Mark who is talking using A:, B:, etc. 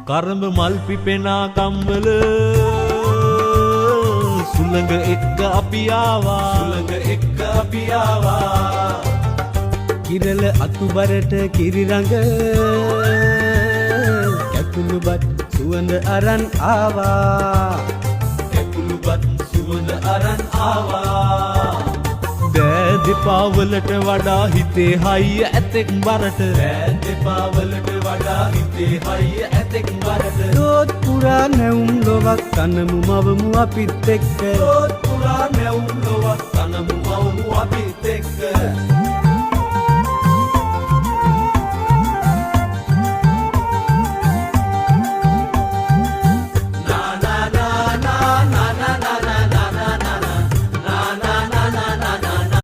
A: කරඹ මල් පිපෙනා කම්වල සුළඟ එක්ක අපි ආවා කිරල අතුබරට කිරිරඟ කැකුළුබත් සුවඳ අරන් ආවා දෙපාවලට වඩා හිතේ හයිය ඇතෙක් බරට දොත් පුරා නැවුම් ලොවක් කනමු මවමු අපිත් එක්ක